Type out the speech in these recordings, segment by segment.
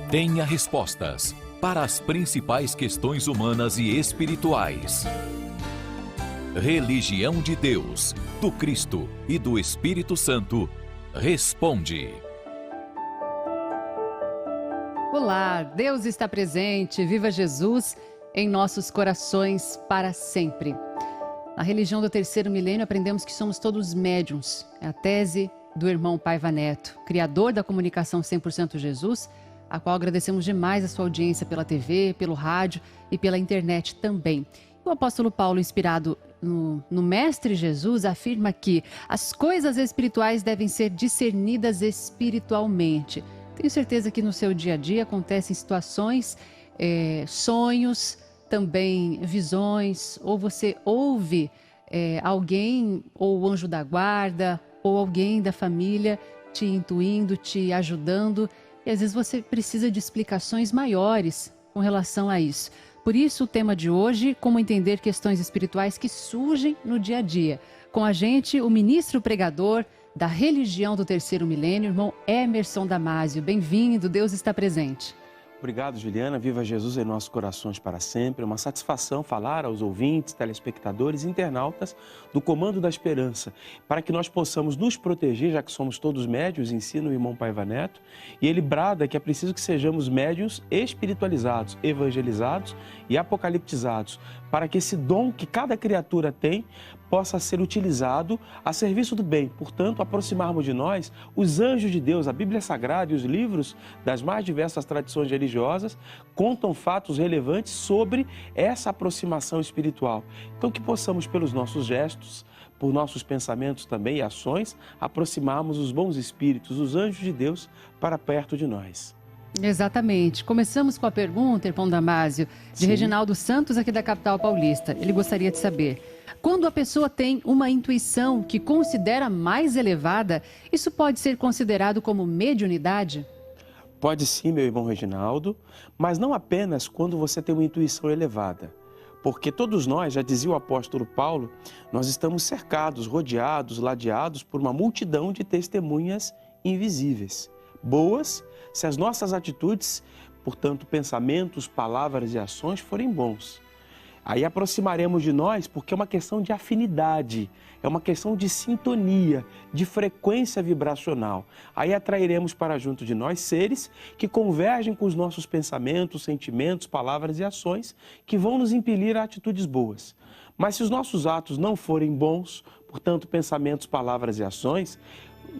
tenha respostas para as principais questões humanas e espirituais. Religião de Deus, do Cristo e do Espírito Santo, responde. Olá, Deus está presente, viva Jesus em nossos corações para sempre. Na religião do terceiro milênio aprendemos que somos todos médiuns. É a tese do irmão Paiva Neto, criador da comunicação 100% Jesus, a qual agradecemos demais a sua audiência pela TV, pelo rádio e pela internet também. O apóstolo Paulo, inspirado no Mestre Jesus, afirma que as coisas espirituais devem ser discernidas espiritualmente. Tenho certeza que no seu dia a dia acontecem situações, sonhos, também visões, ou você ouve alguém, ou o anjo da guarda, ou alguém da família te intuindo, te ajudando, e às vezes você precisa de explicações maiores com relação a isso. Por isso o tema de hoje, como entender questões espirituais que surgem no dia a dia. Com a gente, o ministro pregador da religião do terceiro milênio, irmão Emerson Damásio. Bem-vindo, Deus está presente. Obrigado, Juliana. Viva Jesus em nossos corações para sempre. É uma satisfação falar aos ouvintes, telespectadores e internautas do Comando da Esperança, para que nós possamos nos proteger, já que somos todos médiuns, ensina o irmão Paiva Neto, e ele brada que é preciso que sejamos médiuns espiritualizados, evangelizados e apocaliptizados, para que esse dom que cada criatura tem possa ser utilizado a serviço do bem. Portanto, aproximarmos de nós os anjos de Deus. A Bíblia Sagrada e os livros das mais diversas tradições religiosas contam fatos relevantes sobre essa aproximação espiritual. Então, que possamos, pelos nossos gestos, por nossos pensamentos também e ações, aproximarmos os bons espíritos, os anjos de Deus, para perto de nós. Exatamente. Começamos com a pergunta, irmão Damásio, de Reginaldo Santos, aqui da capital paulista. Ele gostaria de saber: quando a pessoa tem uma intuição que considera mais elevada, isso pode ser considerado como mediunidade? Pode sim, meu irmão Reginaldo, mas não apenas quando você tem uma intuição elevada. Porque todos nós, já dizia o apóstolo Paulo, nós estamos cercados, rodeados, ladeados por uma multidão de testemunhas invisíveis. Boas, se as nossas atitudes, portanto, pensamentos, palavras e ações forem bons. Aí aproximaremos de nós porque é uma questão de afinidade, é uma questão de sintonia, de frequência vibracional. Aí atrairemos para junto de nós seres que convergem com os nossos pensamentos, sentimentos, palavras e ações que vão nos impelir a atitudes boas. Mas se os nossos atos não forem bons, portanto, pensamentos, palavras e ações,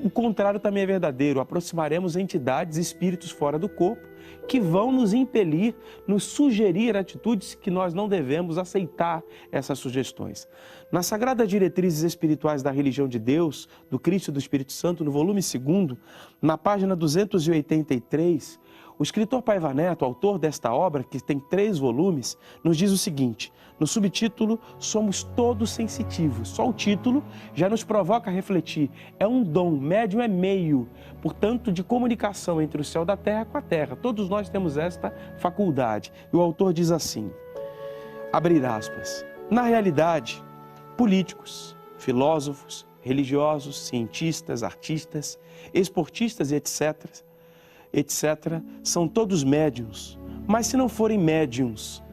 o contrário também é verdadeiro. Aproximaremos entidades, espíritos fora do corpo, que vão nos impelir, nos sugerir atitudes que nós não devemos aceitar essas sugestões. Nas Sagradas Diretrizes Espirituais da Religião de Deus, do Cristo e do Espírito Santo, no volume 2º, na página 283, o escritor Paiva Neto, autor desta obra, que tem 3 volumes, nos diz o seguinte, no subtítulo, somos todos sensitivos. Só o título já nos provoca a refletir. É um dom, médium é meio, portanto, de comunicação entre o céu da terra com a terra. Todos nós temos esta faculdade. E o autor diz assim, abrir aspas, na realidade, políticos, filósofos, religiosos, cientistas, artistas, esportistas e etc., são todos médiuns, mas se não forem médiuns,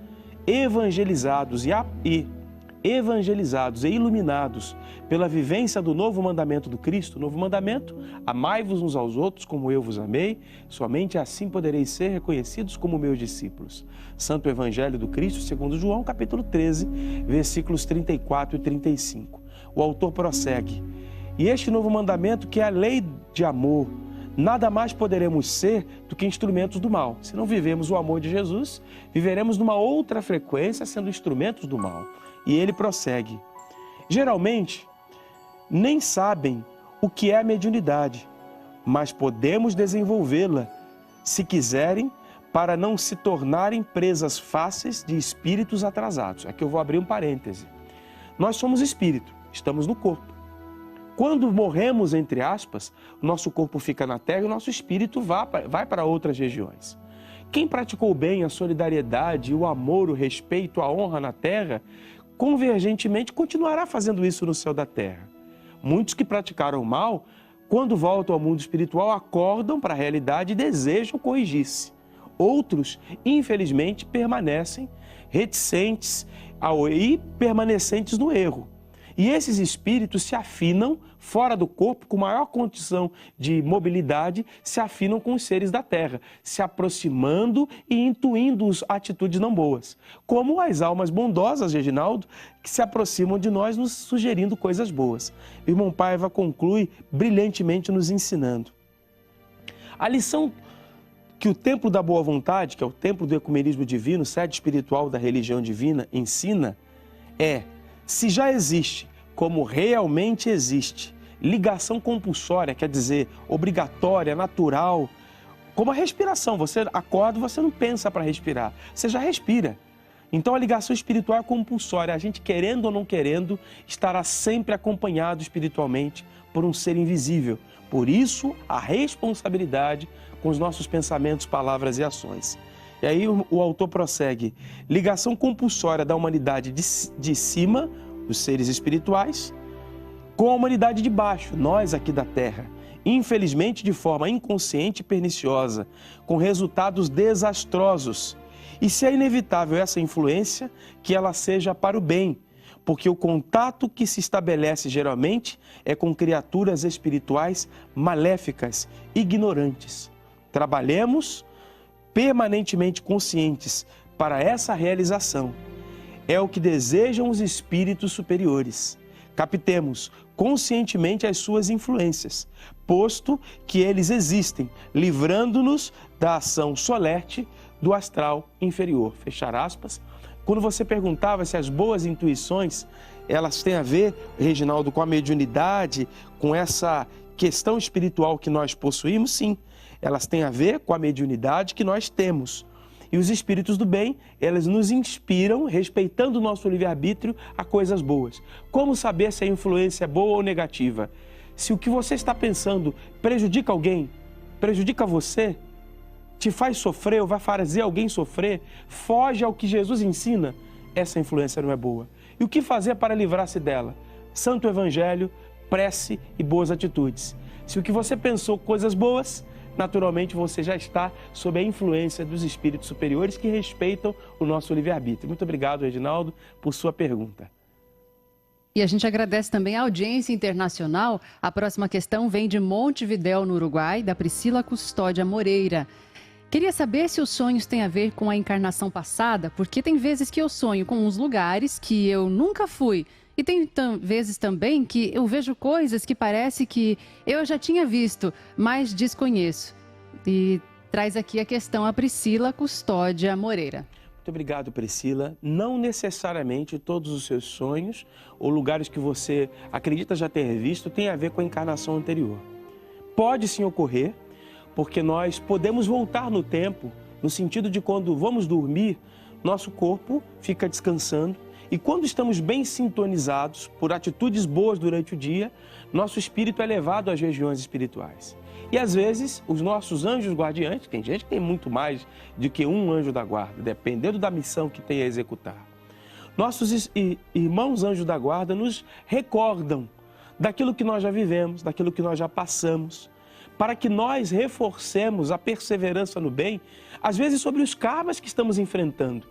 evangelizados e iluminados pela vivência do novo mandamento do Cristo, novo mandamento, amai-vos uns aos outros como eu vos amei, somente assim podereis ser reconhecidos como meus discípulos. Santo Evangelho do Cristo, segundo João, capítulo 13, versículos 34 e 35. O autor prossegue, e este novo mandamento que é a lei de amor, nada mais poderemos ser do que instrumentos do mal. Se não vivemos o amor de Jesus, viveremos numa outra frequência sendo instrumentos do mal. E ele prossegue. Geralmente, nem sabem o que é a mediunidade, mas podemos desenvolvê-la, se quiserem, para não se tornarem presas fáceis de espíritos atrasados. Aqui eu vou abrir um parêntese. Nós somos espírito, estamos no corpo. Quando morremos, entre aspas, o nosso corpo fica na terra e o nosso espírito vai para outras regiões. Quem praticou bem a solidariedade, o amor, o respeito, a honra na terra, convergentemente continuará fazendo isso no céu da terra. Muitos que praticaram o mal, quando voltam ao mundo espiritual, acordam para a realidade e desejam corrigir-se. Outros, infelizmente, permanecem reticentes e permanecentes no erro. E esses espíritos se afinam fora do corpo, com maior condição de mobilidade, se afinam com os seres da terra, se aproximando e intuindo atitudes não boas. Como as almas bondosas, Reginaldo, que se aproximam de nós nos sugerindo coisas boas. O irmão Paiva conclui brilhantemente nos ensinando. A lição que o templo da boa vontade, que é o templo do ecumenismo divino, sede espiritual da religião divina, ensina é: se já existe, como realmente existe, ligação compulsória, quer dizer, obrigatória, natural, como a respiração, você acorda, você não pensa para respirar, você já respira. Então a ligação espiritual é compulsória, a gente querendo ou não querendo, estará sempre acompanhado espiritualmente por um ser invisível. Por isso, a responsabilidade com os nossos pensamentos, palavras e ações. E aí o autor prossegue: ligação compulsória da humanidade de cima, dos seres espirituais, com a humanidade de baixo, nós aqui da Terra. Infelizmente, de forma inconsciente e perniciosa, com resultados desastrosos. E se é inevitável essa influência, que ela seja para o bem, porque o contato que se estabelece geralmente é com criaturas espirituais maléficas, ignorantes. Trabalhemos permanentemente conscientes para essa realização. É o que desejam os espíritos superiores. Captemos conscientemente as suas influências, posto que eles existem, livrando-nos da ação solerte do astral inferior. Fechar aspas. Quando você perguntava se as boas intuições, elas têm a ver, Reginaldo, com a mediunidade, com essa questão espiritual que nós possuímos, sim. Elas têm a ver com a mediunidade que nós temos. E os espíritos do bem, elas nos inspiram, respeitando o nosso livre-arbítrio, a coisas boas. Como saber se a influência é boa ou negativa? Se o que você está pensando prejudica alguém, prejudica você, te faz sofrer ou vai fazer alguém sofrer, foge ao que Jesus ensina, essa influência não é boa. E o que fazer para livrar-se dela? Santo Evangelho, prece e boas atitudes. Se o que você pensou coisas boas, naturalmente você já está sob a influência dos espíritos superiores que respeitam o nosso livre-arbítrio. Muito obrigado, Reginaldo, por sua pergunta. E a gente agradece também a audiência internacional. A próxima questão vem de Montevidéu, no Uruguai, da Priscila Custódia Moreira. Queria saber se os sonhos têm a ver com a encarnação passada, porque tem vezes que eu sonho com uns lugares que eu nunca fui. E tem vezes também que eu vejo coisas que parece que eu já tinha visto, mas desconheço. E traz aqui a questão a Priscila Custódia Moreira. Muito obrigado, Priscila. Não necessariamente todos os seus sonhos ou lugares que você acredita já ter visto têm a ver com a encarnação anterior. Pode sim ocorrer, porque nós podemos voltar no tempo, no sentido de quando vamos dormir, nosso corpo fica descansando. E quando estamos bem sintonizados por atitudes boas durante o dia, nosso espírito é levado às regiões espirituais. E às vezes, os nossos anjos guardiães, tem gente que tem muito mais do que um anjo da guarda, dependendo da missão que tem a executar. Nossos irmãos anjos da guarda nos recordam daquilo que nós já vivemos, daquilo que nós já passamos, para que nós reforcemos a perseverança no bem, às vezes sobre os karmas que estamos enfrentando.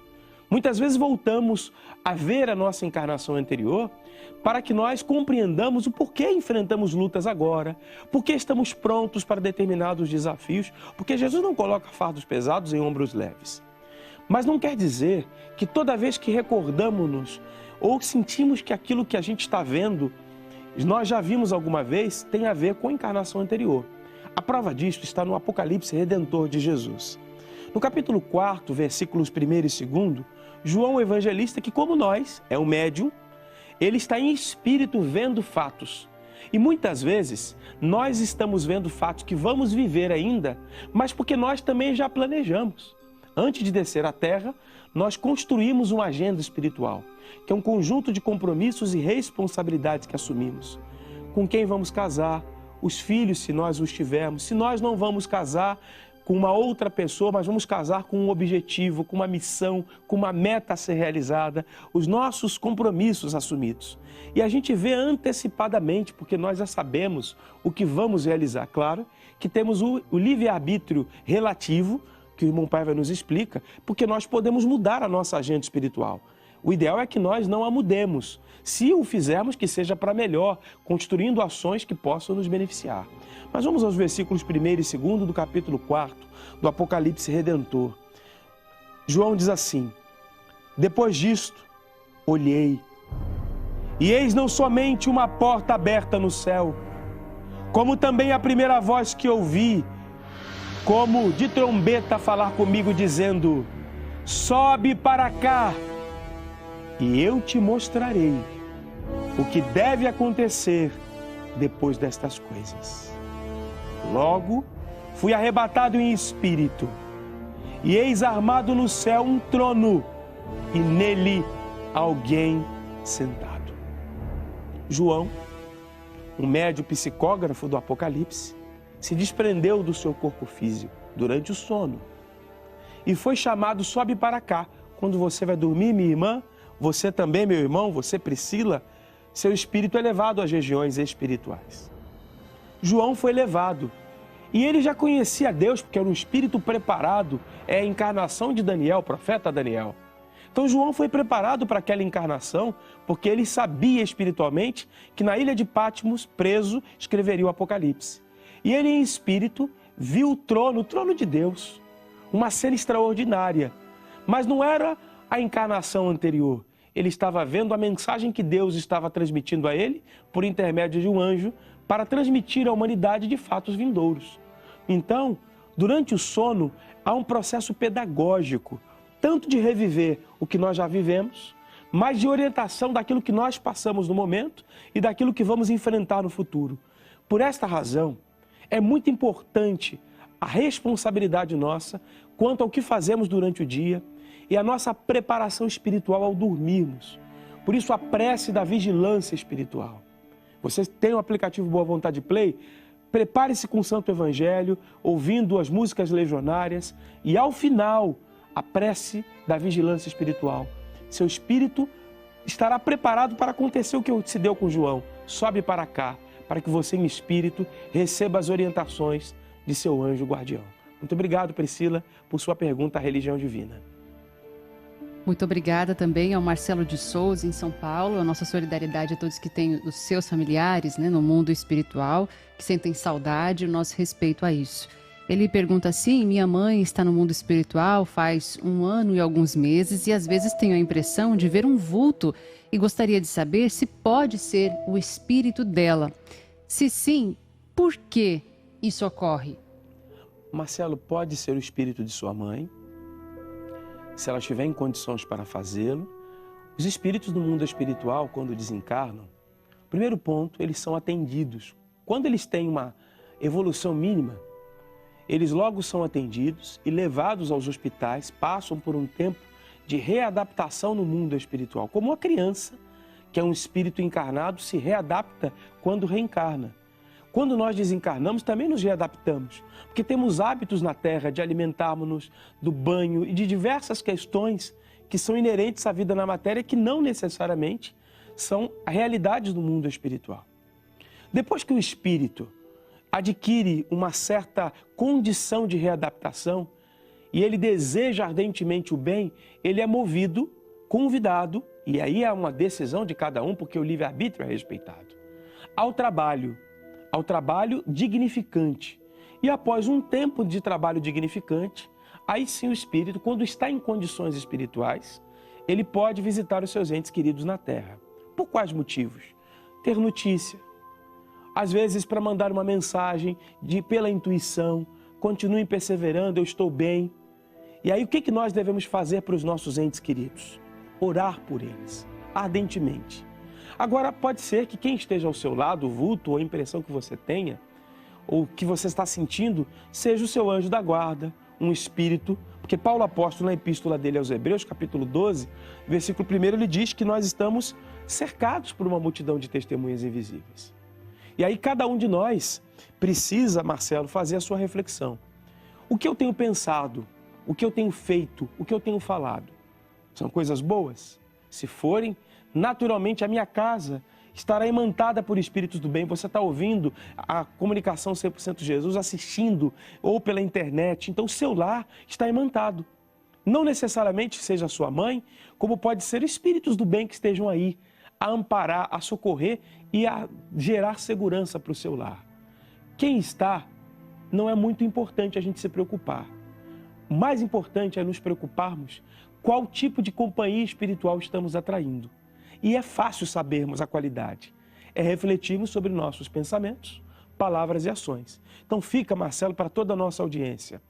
Muitas vezes voltamos a ver a nossa encarnação anterior para que nós compreendamos o porquê enfrentamos lutas agora, porquê estamos prontos para determinados desafios, porque Jesus não coloca fardos pesados em ombros leves. Mas não quer dizer que toda vez que recordamos-nos ou sentimos que aquilo que a gente está vendo, nós já vimos alguma vez, tem a ver com a encarnação anterior. A prova disso está no Apocalipse Redentor de Jesus. No capítulo 4, versículos 1 e 2, João, o evangelista, que como nós, é um médium, ele está em espírito vendo fatos. E muitas vezes, nós estamos vendo fatos que vamos viver ainda, mas porque nós também já planejamos. Antes de descer à Terra, nós construímos uma agenda espiritual, que é um conjunto de compromissos e responsabilidades que assumimos. Com quem vamos casar, os filhos, se nós os tivermos. Se nós não vamos casar com uma outra pessoa, mas vamos casar com um objetivo, com uma missão, com uma meta a ser realizada, os nossos compromissos assumidos. E a gente vê antecipadamente, porque nós já sabemos o que vamos realizar. Claro que temos o livre-arbítrio relativo, que o irmão Paiva nos explica, porque nós podemos mudar a nossa agenda espiritual. O ideal é que nós não a mudemos. Se o fizermos, que seja para melhor, construindo ações que possam nos beneficiar. Mas vamos aos versículos 1 e 2 do capítulo 4 do Apocalipse Redentor. João diz assim: depois disto, olhei, e eis não somente uma porta aberta no céu, como também a primeira voz que ouvi, como de trombeta falar comigo, dizendo: sobe para cá, e eu te mostrarei o que deve acontecer depois destas coisas. Logo, fui arrebatado em espírito, e eis armado no céu um trono, e nele alguém sentado. João, um médium psicógrafo do Apocalipse, se desprendeu do seu corpo físico durante o sono e foi chamado: sobe para cá. Quando você vai dormir, minha irmã, você também, meu irmão, você, Priscila, seu espírito é levado às regiões espirituais. João foi levado e ele já conhecia Deus, porque era um espírito preparado, é a encarnação de Daniel, profeta Daniel. Então João foi preparado para aquela encarnação, porque ele sabia espiritualmente que na ilha de Patmos, preso, escreveria o Apocalipse. E ele em espírito viu o trono de Deus, uma cena extraordinária. Mas não era a encarnação anterior. Ele estava vendo a mensagem que Deus estava transmitindo a ele, por intermédio de um anjo, para transmitir à humanidade de fatos vindouros. Então, durante o sono, há um processo pedagógico, tanto de reviver o que nós já vivemos, mas de orientação daquilo que nós passamos no momento e daquilo que vamos enfrentar no futuro. Por esta razão, é muito importante a responsabilidade nossa quanto ao que fazemos durante o dia e a nossa preparação espiritual ao dormirmos. Por isso, a prece da vigilância espiritual. Você tem o aplicativo Boa Vontade Play? Prepare-se com o Santo Evangelho, ouvindo as músicas legionárias e, ao final, a prece da vigilância espiritual. Seu espírito estará preparado para acontecer o que se deu com João. Sobe para cá, para que você, em espírito, receba as orientações de seu anjo guardião. Muito obrigado, Priscila, por sua pergunta à religião divina. Muito obrigada também ao Marcelo de Souza, em São Paulo. A nossa solidariedade a todos que têm os seus familiares, no mundo espiritual, que sentem saudade, o nosso respeito a isso. Ele pergunta assim: minha mãe está no mundo espiritual faz 1 ano e alguns meses e às vezes tenho a impressão de ver um vulto e gostaria de saber se pode ser o espírito dela. Se sim, por que isso ocorre? Marcelo, pode ser o espírito de sua mãe, se ela estiver em condições para fazê-lo. Os espíritos do mundo espiritual, quando desencarnam, primeiro ponto, eles são atendidos. Quando eles têm uma evolução mínima, eles logo são atendidos e levados aos hospitais, passam por um tempo de readaptação no mundo espiritual. Como uma criança, que é um espírito encarnado, se readapta quando reencarna. Quando nós desencarnamos, também nos readaptamos, porque temos hábitos na Terra de alimentarmos-nos, do banho e de diversas questões que são inerentes à vida na matéria, que não necessariamente são realidades do mundo espiritual. Depois que o espírito adquire uma certa condição de readaptação e ele deseja ardentemente o bem, ele é movido, convidado, e aí é uma decisão de cada um, porque o livre-arbítrio é respeitado, ao trabalho dignificante. E após um tempo de trabalho dignificante, aí sim o espírito, quando está em condições espirituais, ele pode visitar os seus entes queridos na Terra. Por quais motivos? Ter notícia. Às vezes para mandar uma mensagem pela intuição: continuem perseverando, eu estou bem. E aí o que nós devemos fazer para os nossos entes queridos? Orar por eles, ardentemente. Agora, pode ser que quem esteja ao seu lado, o vulto ou a impressão que você tenha, ou que você está sentindo, seja o seu anjo da guarda, um espírito, porque Paulo apóstolo, na epístola dele aos Hebreus, capítulo 12, versículo 1, ele diz que nós estamos cercados por uma multidão de testemunhas invisíveis. E aí cada um de nós precisa, Marcelo, fazer a sua reflexão. O que eu tenho pensado, o que eu tenho feito, o que eu tenho falado, são coisas boas? Se forem, naturalmente a minha casa estará imantada por espíritos do bem. Você está ouvindo a comunicação 100% Jesus, assistindo ou pela internet. Então, o seu lar está imantado. Não necessariamente seja a sua mãe, como pode ser espíritos do bem que estejam aí a amparar, a socorrer e a gerar segurança para o seu lar. Quem está, não é muito importante a gente se preocupar. O mais importante é nos preocuparmos qual tipo de companhia espiritual estamos atraindo. E é fácil sabermos a qualidade. É refletirmos sobre nossos pensamentos, palavras e ações. Então fica, Marcelo, para toda a nossa audiência.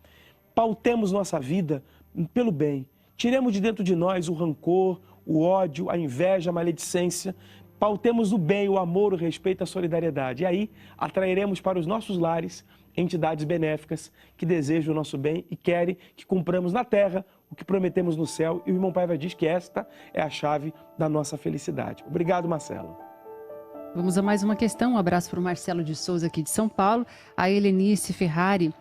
Pautemos nossa vida pelo bem. Tiremos de dentro de nós o rancor, o ódio, a inveja, a maledicência. Pautemos o bem, o amor, o respeito, a solidariedade. E aí atrairemos para os nossos lares entidades benéficas que desejam o nosso bem e querem que cumpramos na terra o que prometemos no céu. E o irmão Paiva diz que esta é a chave da nossa felicidade. Obrigado, Marcelo. Vamos a mais uma questão. Um abraço para o Marcelo de Souza, aqui de São Paulo. A Helenice Ferrari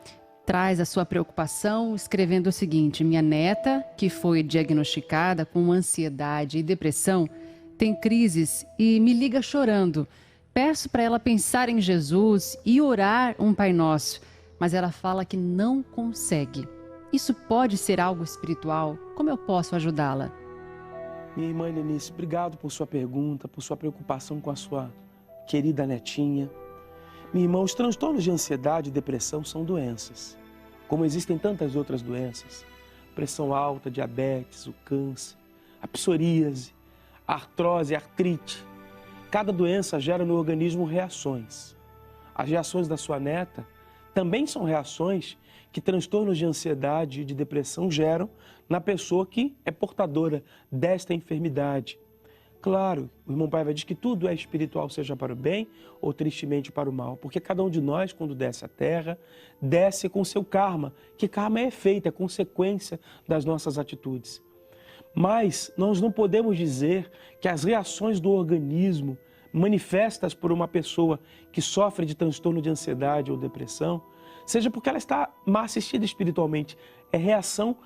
traz a sua preocupação escrevendo o seguinte: minha neta, que foi diagnosticada com ansiedade e depressão, tem crises e me liga chorando. Peço para ela pensar em Jesus e orar um Pai Nosso, mas ela fala que não consegue. Isso pode ser algo espiritual? Como eu posso ajudá-la? Minha irmã Helenice, obrigado por sua pergunta, por sua preocupação com a sua querida netinha. Minha irmã, os transtornos de ansiedade e depressão são doenças, como existem tantas outras doenças. Pressão alta, diabetes, o câncer, a psoríase, a artrose, a artrite. Cada doença gera no organismo reações. As reações da sua neta também são reações que transtornos de ansiedade e de depressão geram na pessoa que é portadora desta enfermidade. Claro, o irmão Paiva diz que tudo é espiritual, seja para o bem ou tristemente para o mal, porque cada um de nós, quando desce à terra, desce com seu karma, que karma é efeito, é consequência das nossas atitudes. Mas nós não podemos dizer que as reações do organismo manifestas por uma pessoa que sofre de transtorno de ansiedade ou depressão, seja porque ela está mal assistida espiritualmente. É reação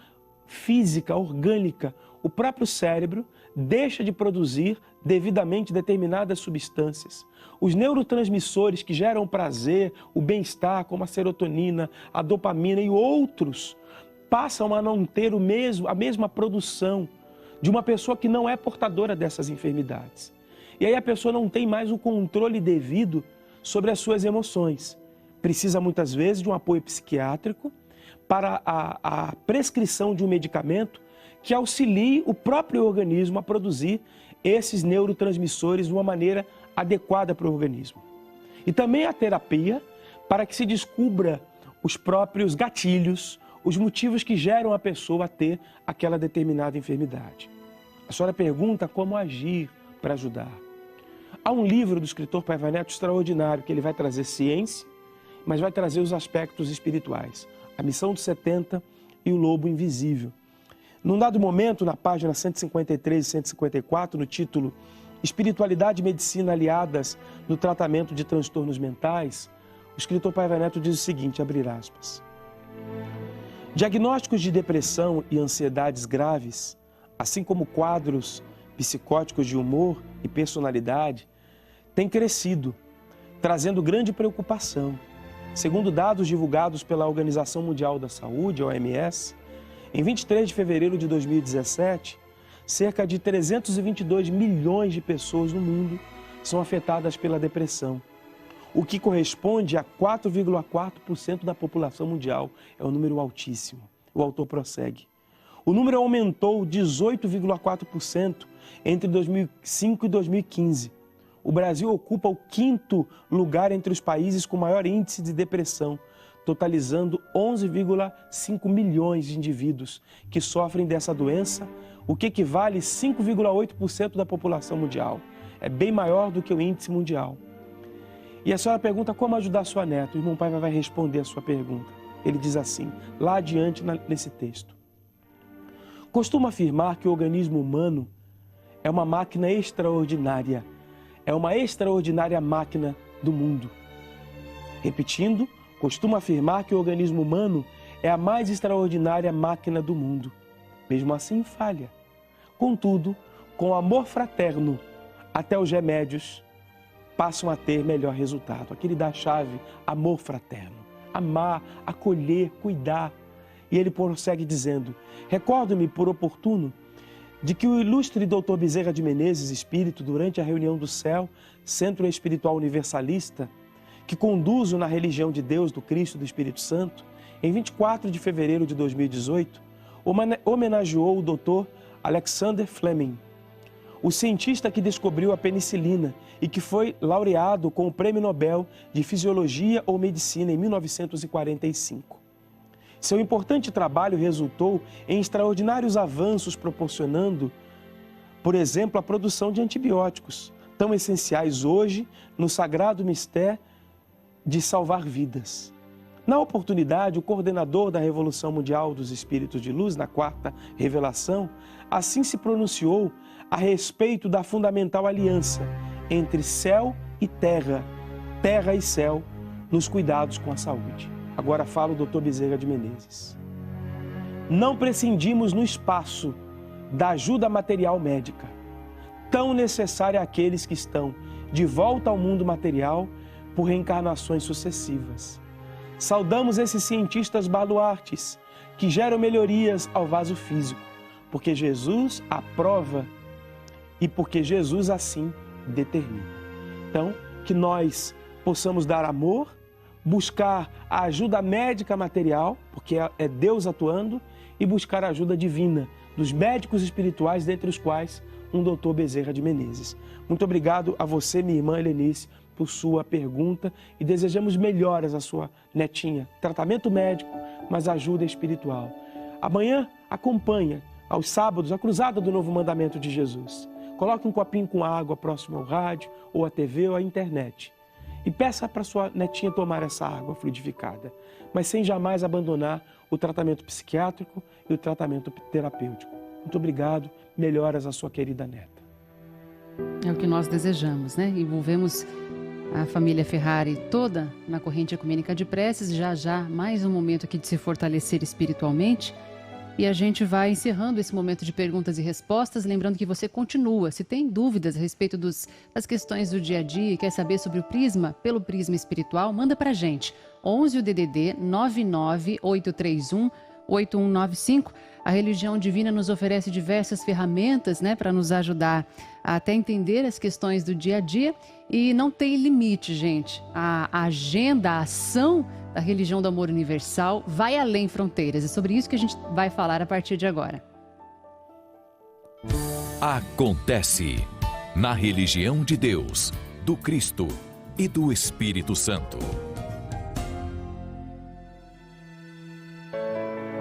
física, orgânica. O próprio cérebro deixa de produzir devidamente determinadas substâncias. Os neurotransmissores que geram o prazer, o bem-estar, como a serotonina, a dopamina e outros, passam a não ter a mesma produção de uma pessoa que não é portadora dessas enfermidades. E aí a pessoa não tem mais o controle devido sobre as suas emoções. Precisa muitas vezes de um apoio psiquiátrico para a prescrição de um medicamento que auxilie o próprio organismo a produzir esses neurotransmissores de uma maneira adequada para o organismo. E também a terapia para que se descubra os próprios gatilhos, os motivos que geram a pessoa a ter aquela determinada enfermidade. A senhora pergunta como agir para ajudar. Há um livro do escritor Paiva Neto extraordinário, que ele vai trazer ciência, mas vai trazer os aspectos espirituais. A Missão dos 70 e o Lobo Invisível. Num dado momento, na página 153 e 154, no título Espiritualidade e Medicina Aliadas no Tratamento de Transtornos Mentais, o escritor Paiva Neto diz o seguinte, abre aspas: diagnósticos de depressão e ansiedades graves, assim como quadros psicóticos de humor e personalidade, têm crescido, trazendo grande preocupação. Segundo dados divulgados pela Organização Mundial da Saúde, a OMS, em 23 de fevereiro de 2017, cerca de 322 milhões de pessoas no mundo são afetadas pela depressão, o que corresponde a 4,4% da população mundial. É um número altíssimo. O autor prossegue. O número aumentou 18,4% entre 2005 e 2015. O Brasil ocupa o 5º lugar entre os países com maior índice de depressão, totalizando 11,5 milhões de indivíduos que sofrem dessa doença, o que equivale a 5,8% da população mundial. É bem maior do que o índice mundial. E a senhora pergunta como ajudar a sua neta. O irmão Paiva vai responder a sua pergunta. Ele diz assim, lá adiante nesse texto. Costumo afirmar que o organismo humano é uma máquina extraordinária. É uma extraordinária máquina do mundo. Repetindo, costumo afirmar que o organismo humano é a mais extraordinária máquina do mundo. Mesmo assim, falha. Contudo, com amor fraterno, até os remédios passam a ter melhor resultado. Aqui ele dá a chave, amor fraterno. Amar, acolher, cuidar. E ele prossegue dizendo: recordo-me por oportuno de que o ilustre doutor Bezerra de Menezes, espírito, durante a reunião do céu, Centro Espiritual Universalista, que conduzo na religião de Deus, do Cristo e do Espírito Santo, em 24 de fevereiro de 2018, homenageou o doutor Alexander Fleming, o cientista que descobriu a penicilina e que foi laureado com o Prêmio Nobel de Fisiologia ou Medicina em 1945. Seu importante trabalho resultou em extraordinários avanços, proporcionando, por exemplo, a produção de antibióticos, tão essenciais hoje no sagrado mistério de salvar vidas. Na oportunidade, o coordenador da Revolução Mundial dos Espíritos de Luz, na quarta revelação, assim se pronunciou a respeito da fundamental aliança entre céu e terra, terra e céu, nos cuidados com a saúde. Agora fala o Dr. Bezerra de Menezes. Não prescindimos no espaço da ajuda material médica, tão necessária àqueles que estão de volta ao mundo material por reencarnações sucessivas. Saudamos esses cientistas baluartes que geram melhorias ao vaso físico, porque Jesus aprova e porque Jesus assim determina. Então, que nós possamos dar amor, buscar a ajuda médica material, porque é Deus atuando, e buscar a ajuda divina dos médicos espirituais, dentre os quais um doutor Bezerra de Menezes. Muito obrigado a você, minha irmã Helenice, por sua pergunta e desejamos melhoras à sua netinha. Tratamento médico, mas ajuda espiritual. Amanhã acompanha, aos sábados, a cruzada do Novo Mandamento de Jesus. Coloque um copinho com água próximo ao rádio, ou à TV, ou à internet. E peça para sua netinha tomar essa água fluidificada, mas sem jamais abandonar o tratamento psiquiátrico e o tratamento terapêutico. Muito obrigado, melhoras à sua querida neta. É o que nós desejamos, né? Envolvemos a família Ferrari toda na corrente ecumênica de preces, já mais um momento aqui de se fortalecer espiritualmente. E a gente vai encerrando esse momento de perguntas e respostas, lembrando que você continua. Se tem dúvidas a respeito das questões do dia a dia e quer saber sobre o Prisma, pelo Prisma Espiritual, manda pra gente. 11 o DDD 99831-8195. A religião divina nos oferece diversas ferramentas, né, para nos ajudar a até entender as questões do dia a dia. E não tem limite, gente. A agenda, a ação da religião do amor universal vai além fronteiras. É sobre isso que a gente vai falar a partir de agora. Acontece na religião de Deus, do Cristo e do Espírito Santo.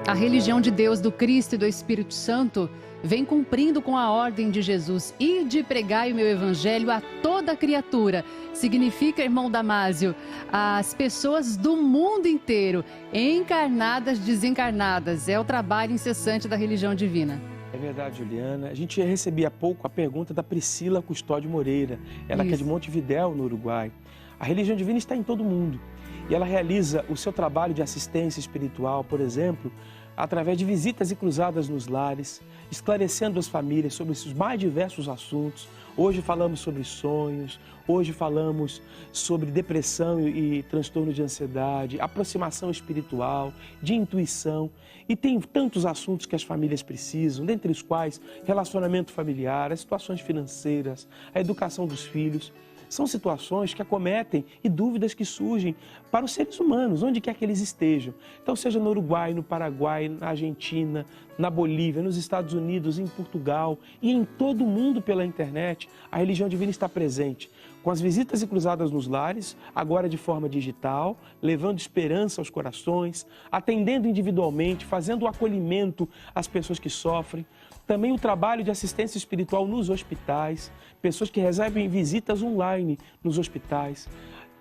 A religião de Deus, do Cristo e do Espírito Santo vem cumprindo com a ordem de Jesus: e de pregai o meu evangelho a toda criatura. Significa, irmão Damásio, as pessoas do mundo inteiro, encarnadas, desencarnadas. É o trabalho incessante da religião divina. É verdade, Juliana. A gente recebia há pouco a pergunta da Priscila Custódio Moreira, ela que é de Montevidéu, no Uruguai. A religião divina está em todo mundo e ela realiza o seu trabalho de assistência espiritual, por exemplo, através de visitas e cruzadas nos lares, esclarecendo as famílias sobre os mais diversos assuntos. Hoje falamos sobre sonhos, hoje falamos sobre depressão e transtorno de ansiedade, aproximação espiritual, de intuição. E tem tantos assuntos que as famílias precisam, dentre os quais relacionamento familiar, as situações financeiras, a educação dos filhos. São situações que acometem e dúvidas que surgem para os seres humanos, onde quer que eles estejam. Então, seja no Uruguai, no Paraguai, na Argentina, na Bolívia, nos Estados Unidos, em Portugal e em todo o mundo pela internet, a religião divina está presente. Com as visitas e cruzadas nos lares, agora de forma digital, levando esperança aos corações, atendendo individualmente, fazendo o acolhimento às pessoas que sofrem. Também o trabalho de assistência espiritual nos hospitais, pessoas que recebem visitas online nos hospitais.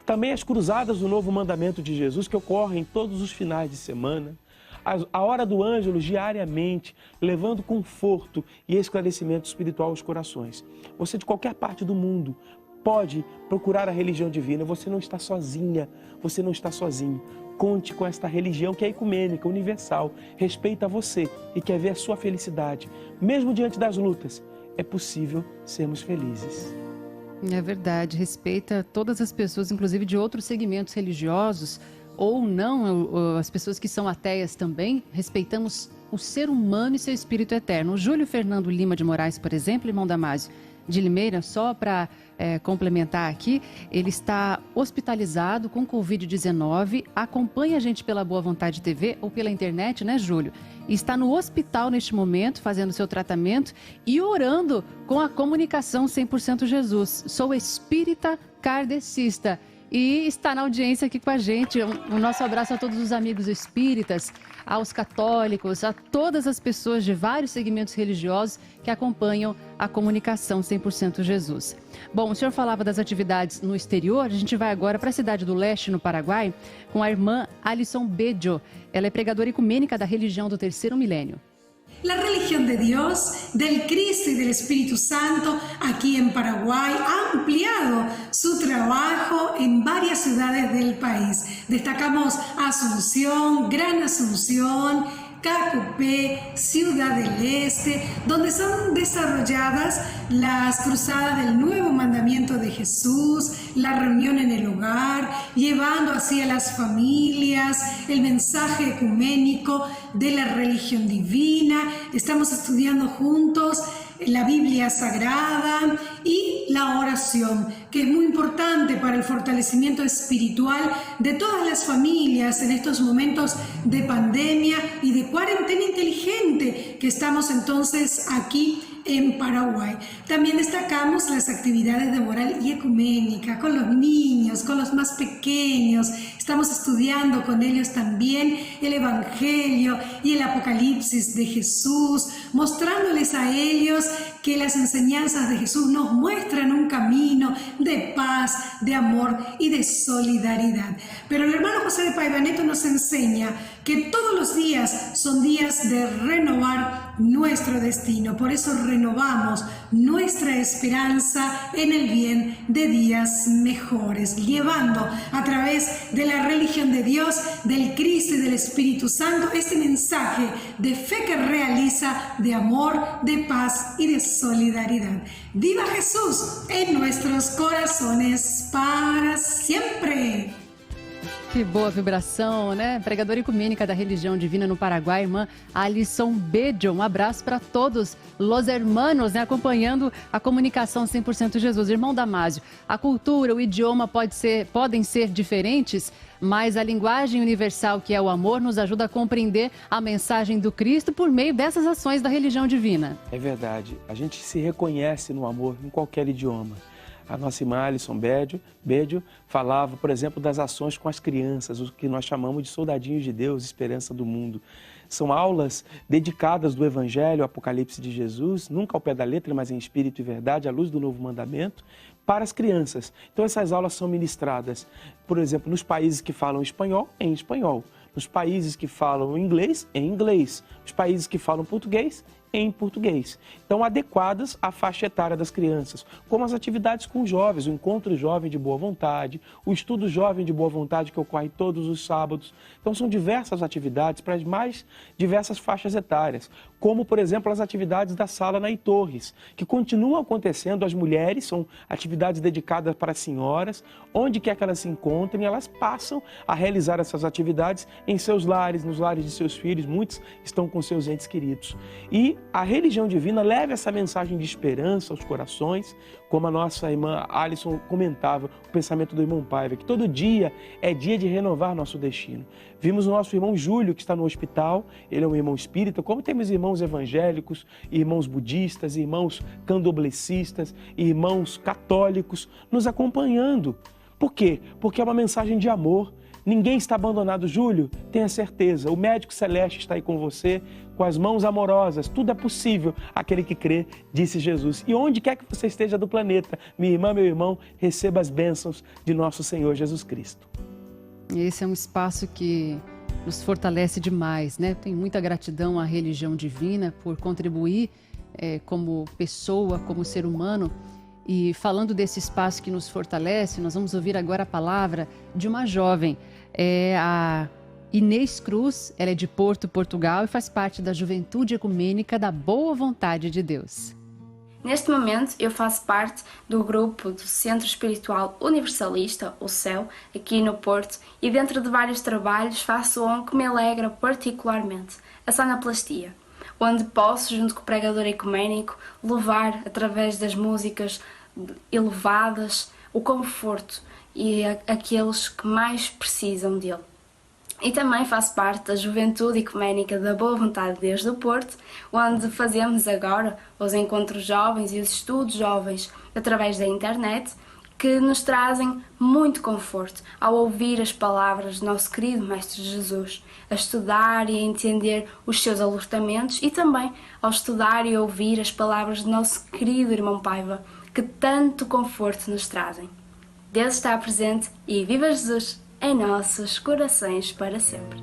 Também as cruzadas do Novo Mandamento de Jesus, que ocorrem todos os finais de semana. A Hora do Ângelus diariamente, levando conforto e esclarecimento espiritual aos corações. Você de qualquer parte do mundo pode procurar a religião divina. Você não está sozinha, você não está sozinho. Conte com esta religião que é ecumênica, universal, respeita você e quer ver a sua felicidade. Mesmo diante das lutas, é possível sermos felizes. É verdade, respeita todas as pessoas, inclusive de outros segmentos religiosos ou não, as pessoas que são ateias também, respeitamos o ser humano e seu espírito eterno. O Júlio Fernando Lima de Moraes, por exemplo, irmão Damásio de Limeira, só para complementar aqui, ele está hospitalizado com Covid-19, acompanha a gente pela Boa Vontade TV ou pela internet, né, Júlio? E está no hospital neste momento, fazendo seu tratamento e orando com a comunicação 100% Jesus. Sou espírita kardecista e está na audiência aqui com a gente. O nosso abraço a todos os amigos espíritas, aos católicos, a todas as pessoas de vários segmentos religiosos que acompanham a comunicação 100% Jesus. Bom, o senhor falava das atividades no exterior, a gente vai agora para a cidade do Leste, no Paraguai, com a irmã Alison Bedio. Ela é pregadora ecumênica da religião do Terceiro Milênio. La religión de Dios, del Cristo y del Espíritu Santo aquí en Paraguay ha ampliado su trabajo en varias ciudades del país. Destacamos Asunción, Gran Asunción, Cacupé, Ciudad del Este, donde son desarrolladas las cruzadas del nuevo mandamiento de Jesús, la reunión en el hogar, llevando así a las familias el mensaje ecuménico de la religión divina. Estamos estudiando juntos la Biblia Sagrada y la oración, que es muy importante para el fortalecimiento espiritual de todas las familias en estos momentos de pandemia y de cuarentena inteligente que estamos entonces aquí en Paraguay. También destacamos las actividades de moral y ecuménica con los niños, con los más pequeños. Estamos estudiando con ellos también el Evangelio y el Apocalipsis de Jesús, mostrándoles a ellos que las enseñanzas de Jesús nos muestran un camino de paz, de amor y de solidaridad. Pero el hermano José de Paivaneto nos enseña que todos los días son días de renovar nuestro destino. Por eso renovamos nuestra esperanza en el bien de días mejores, llevando a través de la religión de Dios, del Cristo y del Espíritu Santo este mensaje de fe que realiza, de amor, de paz y de solidaridad. ¡Viva Jesús en nuestros corazones para siempre! Que boa vibração, né? Pregadora ecumênica da religião divina no Paraguai, irmã Alison Bedio. Um abraço para todos los hermanos, né? Acompanhando a comunicação 100% Jesus. Irmão Damásio, a cultura, o idioma podem ser diferentes, mas a linguagem universal, que é o amor, nos ajuda a compreender a mensagem do Cristo por meio dessas ações da religião divina. É verdade. A gente se reconhece no amor em qualquer idioma. A nossa irmã Alison Bedio falava, por exemplo, das ações com as crianças, o que nós chamamos de soldadinhos de Deus, esperança do mundo. São aulas dedicadas do Evangelho, Apocalipse de Jesus, nunca ao pé da letra, mas em espírito e verdade, à luz do novo mandamento, para as crianças. Então essas aulas são ministradas, por exemplo, nos países que falam espanhol, em espanhol. Nos países que falam inglês, em inglês. Nos países que falam português, em português. Então, adequadas à faixa etária das crianças, como as atividades com jovens, o encontro jovem de boa vontade, o estudo jovem de boa vontade que ocorre todos os sábados. Então, são diversas atividades para as mais diversas faixas etárias, como, por exemplo, as atividades da Sala Nay Torres, que continuam acontecendo. As mulheres são atividades dedicadas para as senhoras, onde quer que elas se encontrem, elas passam a realizar essas atividades em seus lares, nos lares de seus filhos, muitos estão com seus entes queridos. E a religião divina leva essa mensagem de esperança aos corações, como a nossa irmã Alison comentava, o pensamento do irmão Paiva, que todo dia é dia de renovar nosso destino. Vimos o nosso irmão Júlio, que está no hospital, ele é um irmão espírita, como temos irmãos evangélicos, irmãos budistas, irmãos candoblecistas, irmãos católicos nos acompanhando. Por quê? Porque é uma mensagem de amor. Ninguém está abandonado, Júlio, tenha certeza, o médico celeste está aí com você, com as mãos amorosas, tudo é possível, aquele que crê, disse Jesus. E onde quer que você esteja do planeta, minha irmã, meu irmão, receba as bênçãos de nosso Senhor Jesus Cristo. Esse é um espaço que nos fortalece demais, né? Tenho muita gratidão à religião divina por contribuir como pessoa, como ser humano. E falando desse espaço que nos fortalece, nós vamos ouvir agora a palavra de uma jovem, a Inês Cruz. Ela é de Porto, Portugal, e faz parte da Juventude Ecumênica da Boa Vontade de Deus. Neste momento, eu faço parte do grupo do Centro Espiritual Universalista, o CEU, aqui no Porto, e dentro de vários trabalhos faço um que me alegra particularmente, a sonoplastia, onde posso, junto com o pregador ecuménico, levar, através das músicas elevadas, o conforto e aqueles que mais precisam dele. E também faço parte da Juventude Ecuménica da Boa Vontade de Deus do Porto, onde fazemos agora os encontros jovens e os estudos jovens através da internet, que nos trazem muito conforto ao ouvir as palavras do nosso querido Mestre Jesus, a estudar e a entender os seus alertamentos e também ao estudar e ouvir as palavras do nosso querido irmão Paiva, que tanto conforto nos trazem. Deus está presente e viva Jesus em nossos corações para sempre.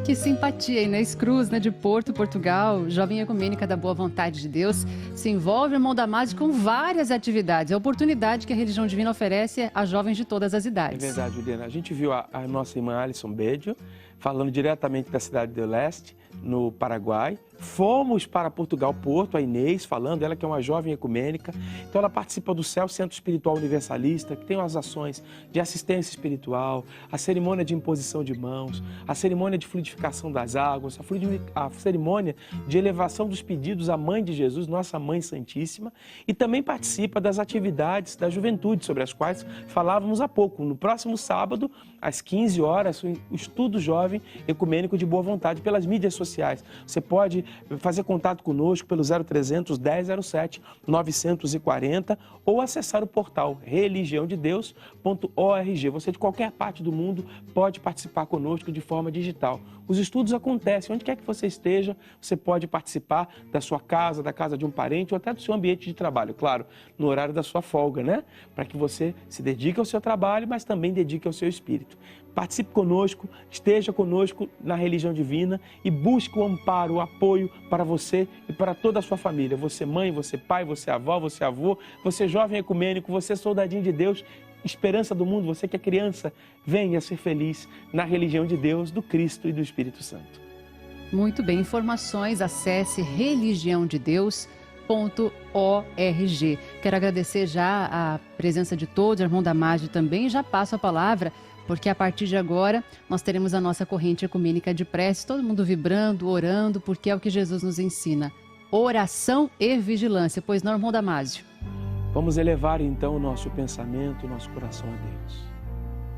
Que simpatia! Inês Cruz, de Porto, Portugal, jovem ecumênica da Boa Vontade de Deus, se envolve, irmão Damásio, com várias atividades. A oportunidade que a Religião Divina oferece a jovens de todas as idades. É verdade, Juliana. A gente viu a nossa irmã Alison Bedio falando diretamente da cidade do Leste, no Paraguai. Fomos para Portugal, Porto, a Inês falando, ela que é uma jovem ecumênica. Então ela participa do CEU, Centro Espiritual Universalista, que tem as ações de assistência espiritual, a cerimônia de imposição de mãos, a cerimônia de fluidificação das águas, a cerimônia de elevação dos pedidos à Mãe de Jesus, nossa Mãe Santíssima, e também participa das atividades da juventude, sobre as quais falávamos há pouco. No próximo sábado, às 15 horas, o Estudo Jovem Ecumênico de Boa Vontade pelas mídias sociais. Você pode fazer contato conosco pelo 0300 1007 940 ou acessar o portal religiãodedeus.org. Você de qualquer parte do mundo pode participar conosco de forma digital. Os estudos acontecem, onde quer que você esteja, você pode participar da sua casa, da casa de um parente ou até do seu ambiente de trabalho, claro, no horário da sua folga, né? Para que você se dedique ao seu trabalho, mas também dedique ao seu espírito. Participe conosco, esteja conosco na religião divina e busque o amparo, o apoio para você e para toda a sua família. Você mãe, você pai, você avó, você avô, você jovem ecumênico, você soldadinho de Deus, esperança do mundo, você que é criança, venha ser feliz na religião de Deus, do Cristo e do Espírito Santo. Muito bem, informações, acesse religiãodedeus.org. Quero agradecer já a presença de todos, irmão Damásio também, já passo a palavra, porque a partir de agora nós teremos a nossa corrente ecumênica de prece, todo mundo vibrando, orando, porque é o que Jesus nos ensina. Oração e vigilância, pois não, irmão Damásio? Vamos elevar então o nosso pensamento, o nosso coração a Deus.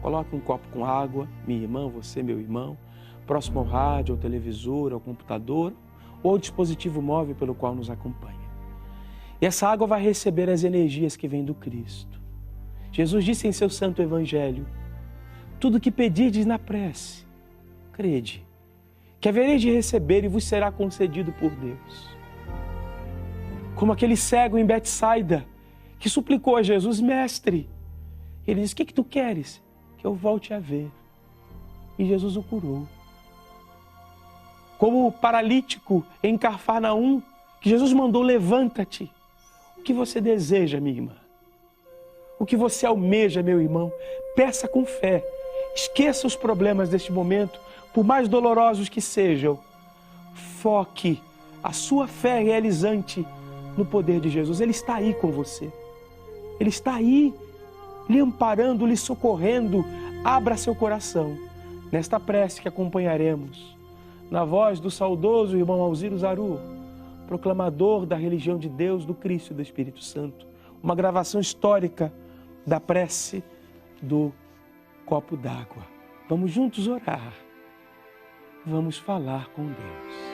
Coloque um copo com água, minha irmã, você, meu irmão, próximo ao rádio, ao televisor, ao computador ou ao dispositivo móvel pelo qual nos acompanha. E essa água vai receber as energias que vêm do Cristo. Jesus disse em seu santo evangelho: tudo que pedirdes na prece, crede, que havereis de receber e vos será concedido por Deus. Como aquele cego em Betsaida, que suplicou a Jesus: mestre, ele disse: o que tu queres? Que eu volte a ver. E Jesus o curou. Como o paralítico em Cafarnaum, que Jesus mandou: levanta-te. O que você deseja, minha irmã? O que você almeja, meu irmão? Peça com fé. Esqueça os problemas deste momento, por mais dolorosos que sejam. Foque a sua fé realizante no poder de Jesus. Ele está aí com você. Ele está aí, lhe amparando, lhe socorrendo. Abra seu coração nesta prece que acompanharemos, na voz do saudoso irmão Alziro Zaru, proclamador da religião de Deus, do Cristo e do Espírito Santo. Uma gravação histórica da prece do copo d'água. Vamos juntos orar. Vamos falar com Deus.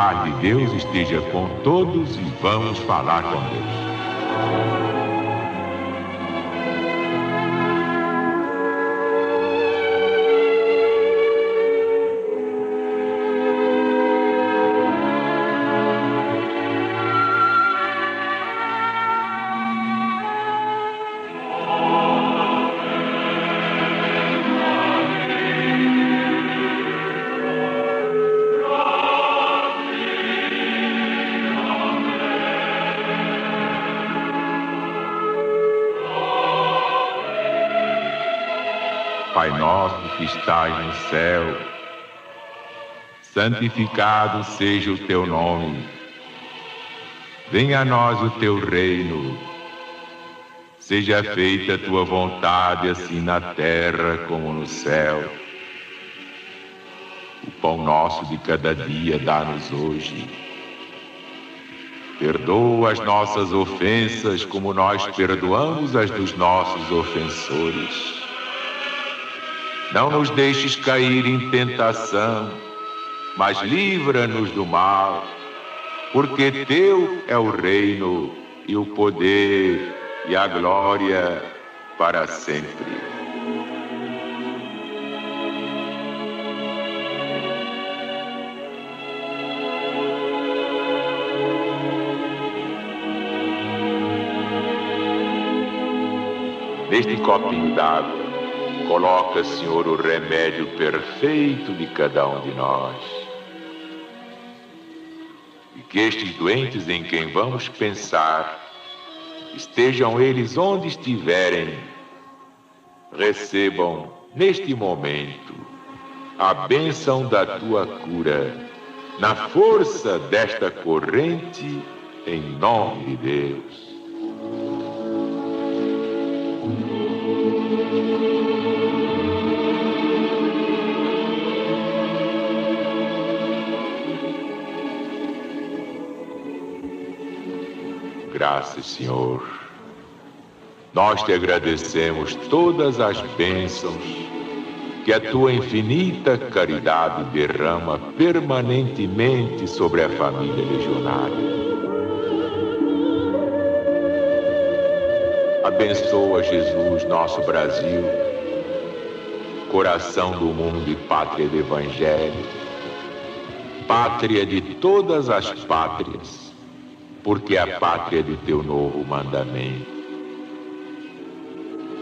paz de Deus esteja com todos e vamos falar com Deus. Pai nosso que estás no céu, santificado seja o teu nome. Venha a nós o teu reino. Seja feita a tua vontade, assim na terra como no céu. O pão nosso de cada dia dá-nos hoje. Perdoa as nossas ofensas, como nós perdoamos as dos nossos ofensores. Não nos deixes cair em tentação, mas livra-nos do mal, porque teu é o reino e o poder e a glória para sempre. Neste copinho d'água, coloca, Senhor, o remédio perfeito de cada um de nós. E que estes doentes em quem vamos pensar, estejam eles onde estiverem, recebam neste momento a bênção da tua cura, na força desta corrente, em nome de Deus. Graças, Senhor. Nós te agradecemos todas as bênçãos que a tua infinita caridade derrama permanentemente sobre a família legionária. Abençoa, Jesus, nosso Brasil, coração do mundo e pátria do Evangelho, pátria de todas as pátrias, porque é a pátria de teu novo mandamento.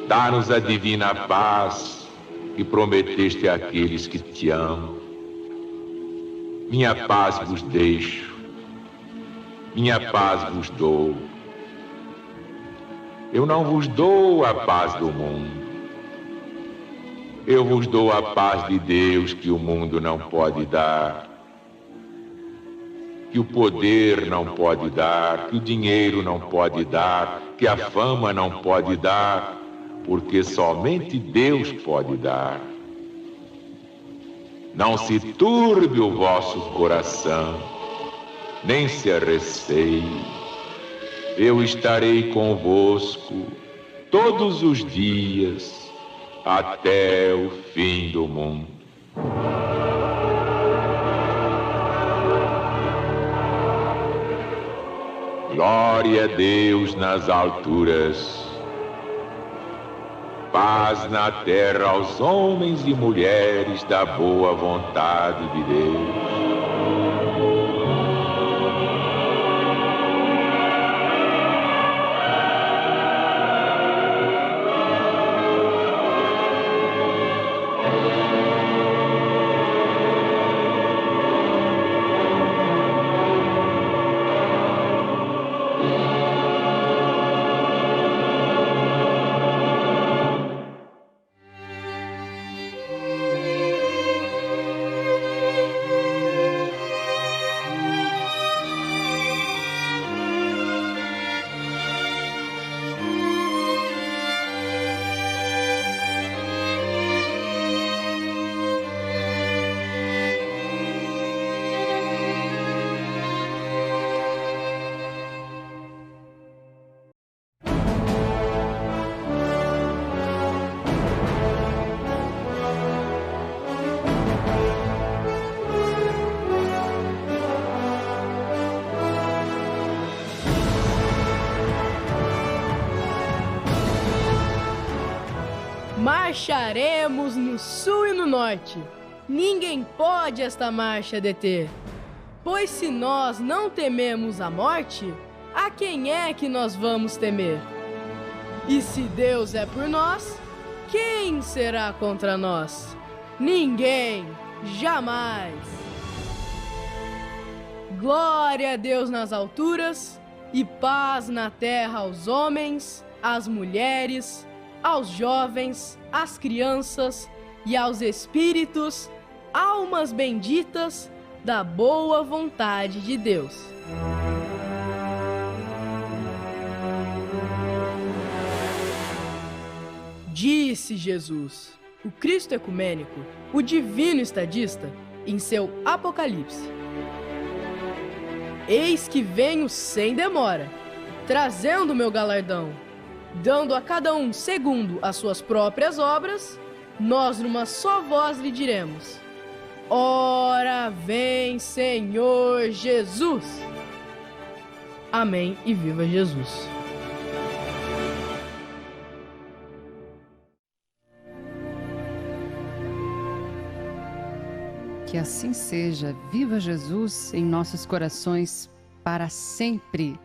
Dá-nos a divina paz que prometeste àqueles que te amam. Minha paz vos deixo, minha paz vos dou. Eu não vos dou a paz do mundo. Eu vos dou a paz de Deus que o mundo não pode dar, que o poder não pode dar, que o dinheiro não pode dar, que a fama não pode dar, porque somente Deus pode dar. Não se turbe o vosso coração, nem se arreceie. Eu estarei convosco todos os dias, até o fim do mundo. Glória a Deus nas alturas, paz na terra aos homens e mulheres da boa vontade de Deus. marcharemos no sul e no norte. Ninguém pode esta marcha deter. Pois se nós não tememos a morte, a quem é que nós vamos temer? E se Deus é por nós, quem será contra nós? Ninguém, jamais. Glória a Deus nas alturas e paz na terra aos homens, às mulheres, aos jovens, às crianças e aos espíritos, almas benditas da boa vontade de Deus. Disse Jesus, o Cristo ecumênico, o divino estadista, em seu Apocalipse: Eis que venho sem demora, trazendo meu galardão, dando a cada um segundo as suas próprias obras. Nós numa só voz lhe diremos: Ora vem, Senhor Jesus! Amém e viva Jesus! Que assim seja. Viva Jesus em nossos corações para sempre.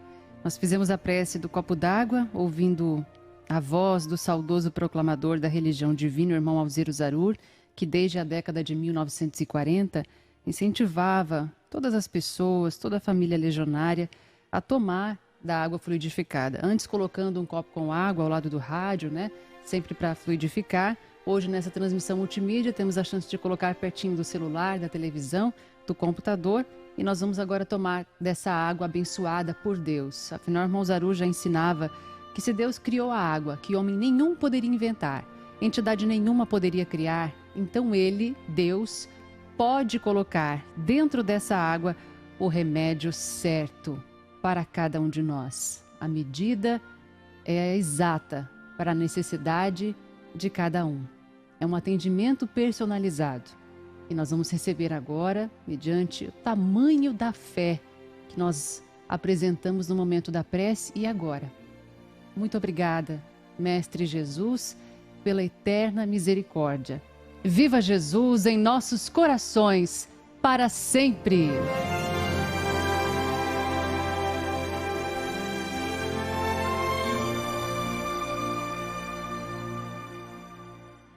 Nós fizemos a prece do copo d'água, ouvindo a voz do saudoso proclamador da religião divina, o irmão Alziro Zarur, que desde a década de 1940 incentivava todas as pessoas, toda a família legionária a tomar da água fluidificada. Antes colocando um copo com água ao lado do rádio, né? Sempre para fluidificar. Hoje, nessa transmissão multimídia, temos a chance de colocar pertinho do celular, da televisão, do computador, e nós vamos agora tomar dessa água abençoada por Deus. Afinal, o irmão Zarur já ensinava que se Deus criou a água, que homem nenhum poderia inventar, entidade nenhuma poderia criar, então ele, Deus, pode colocar dentro dessa água o remédio certo para cada um de nós. A medida é exata para a necessidade de cada um. É um atendimento personalizado. E nós vamos receber agora, mediante o tamanho da fé que nós apresentamos no momento da prece e agora. Muito obrigada, Mestre Jesus, pela eterna misericórdia. Viva Jesus em nossos corações, para sempre!